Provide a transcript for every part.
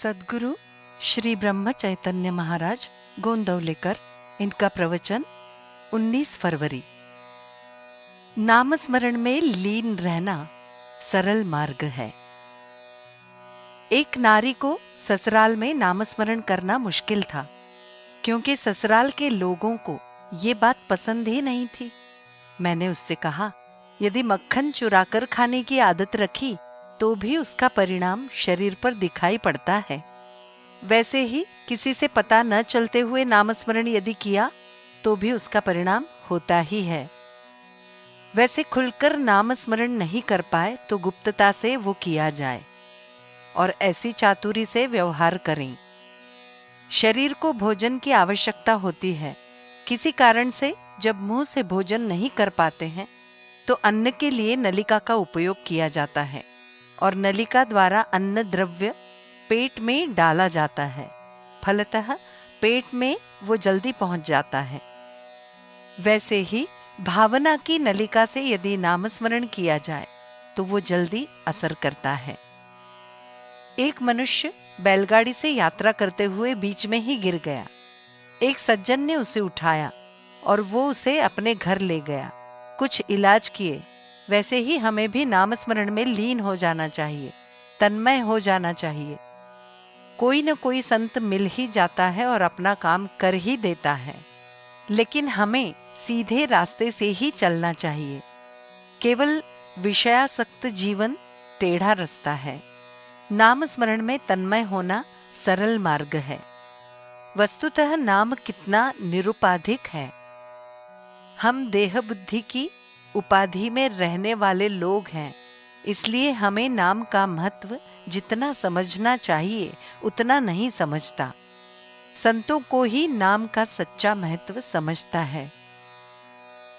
सद्गुरु श्री ब्रह्म चैतन्य महाराज गोंदवलेकर, इनका प्रवचन 19 फरवरी। नामस्मरण में लीन रहना सरल मार्ग है। एक नारी को ससुराल में नामस्मरण करना मुश्किल था, क्योंकि ससुराल के लोगों को ये बात पसंद ही नहीं थी। मैंने उससे कहा, यदि मक्खन चुराकर खाने की आदत रखी तो भी उसका परिणाम शरीर पर दिखाई पड़ता है। वैसे ही किसी से पता न चलते हुए नामस्मरण यदि किया तो भी उसका परिणाम होता ही है। वैसे खुलकर नामस्मरण नहीं कर पाए तो गुप्तता से वो किया जाए और ऐसी चातुरी से व्यवहार करें। शरीर को भोजन की आवश्यकता होती है। किसी कारण से जब मुंह से भोजन नहीं कर पाते हैं तो अन्न के लिए नलिका का उपयोग किया जाता है और नलिका द्वारा अन्न द्रव्य पेट में डाला जाता है। फलतः पेट में वो जल्दी पहुंच जाता है। वैसे ही भावना की नलिका से यदि नामस्मरण किया जाए तो वो जल्दी असर करता है। एक मनुष्य बैलगाड़ी से यात्रा करते हुए बीच में ही गिर गया। एक सज्जन ने उसे उठाया और वो उसे अपने घर ले गया। कुछ इलाज किए। वैसे ही हमें भी नामस्मरण में लीन हो जाना चाहिए, तन्मय हो जाना चाहिए। कोई न कोई संत मिल ही जाता है और अपना काम कर ही देता है, लेकिन हमें सीधे रास्ते से ही चलना चाहिए। केवल विषयासक्त जीवन टेढ़ा रास्ता है। नामस्मरण में तन्मय होना सरल मार्ग है। वस्तुतः नाम कितना निरुपाधिक है। हम देह बुद्धि की उपाधि में रहने वाले लोग हैं, इसलिए हमें नाम का महत्व जितना समझना चाहिए उतना नहीं समझता। संतों को ही नाम का सच्चा महत्व समझता है।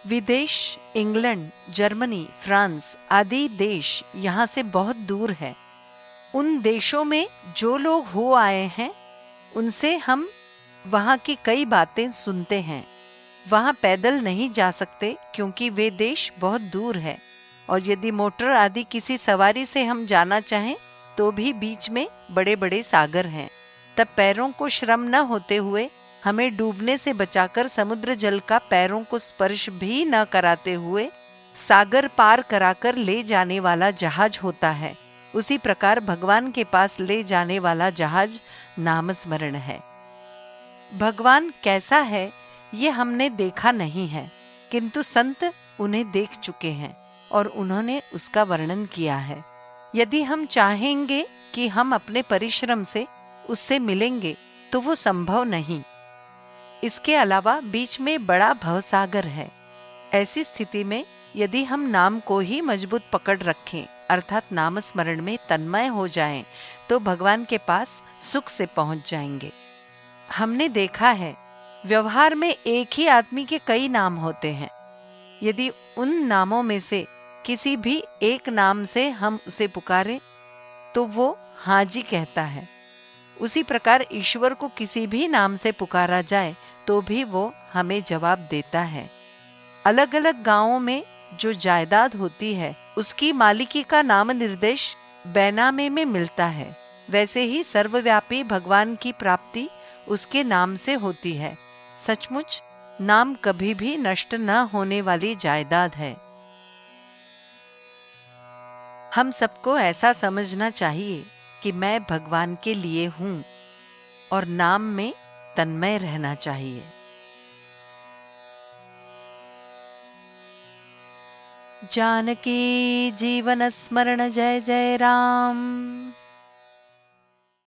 विदेश, इंग्लैंड, जर्मनी, फ्रांस आदि देश यहाँ से बहुत दूर है। उन देशों में जो लोग हो आए हैं उनसे हम वहाँ की कई बातें सुनते हैं। वहाँ पैदल नहीं जा सकते क्योंकि वे देश बहुत दूर है, और यदि मोटर आदि किसी सवारी से हम जाना चाहें तो भी बीच में बड़े बड़े सागर हैं। तब पैरों को श्रम न होते हुए हमें डूबने से बचाकर समुद्र जल का पैरों को स्पर्श भी न कराते हुए सागर पार कराकर ले जाने वाला जहाज होता है। उसी प्रकार भगवान के पास ले जाने वाला जहाज नामस्मरण है। भगवान कैसा है ये हमने देखा नहीं है, किंतु संत उन्हें देख चुके हैं और उन्होंने उसका वर्णन किया है। यदि हम चाहेंगे कि हम अपने परिश्रम से उससे मिलेंगे तो वो संभव नहीं। इसके अलावा बीच में बड़ा भवसागर है। ऐसी स्थिति में यदि हम नाम को ही मजबूत पकड़ रखें, अर्थात नामस्मरण में तन्मय हो जाएं, तो भगवान के पास सुख से पहुंच जाएंगे। हमने देखा है, व्यवहार में एक ही आदमी के कई नाम होते हैं। यदि उन नामों में से किसी भी एक नाम से हम उसे पुकारें तो वो हाँ जी कहता है। उसी प्रकार ईश्वर को किसी भी नाम से पुकारा जाए तो भी वो हमें जवाब देता है। अलग अलग गांवों में जो जायदाद होती है उसकी मालिकी का नाम निर्देश बैनामे में मिलता है। वैसे ही सर्वव्यापी भगवान की प्राप्ति उसके नाम से होती है। सचमुच नाम कभी भी नष्ट न होने वाली जायदाद है। हम सबको ऐसा समझना चाहिए कि मैं भगवान के लिए हूं और नाम में तन्मय रहना चाहिए। जानकी जीवन स्मरण जय जय राम।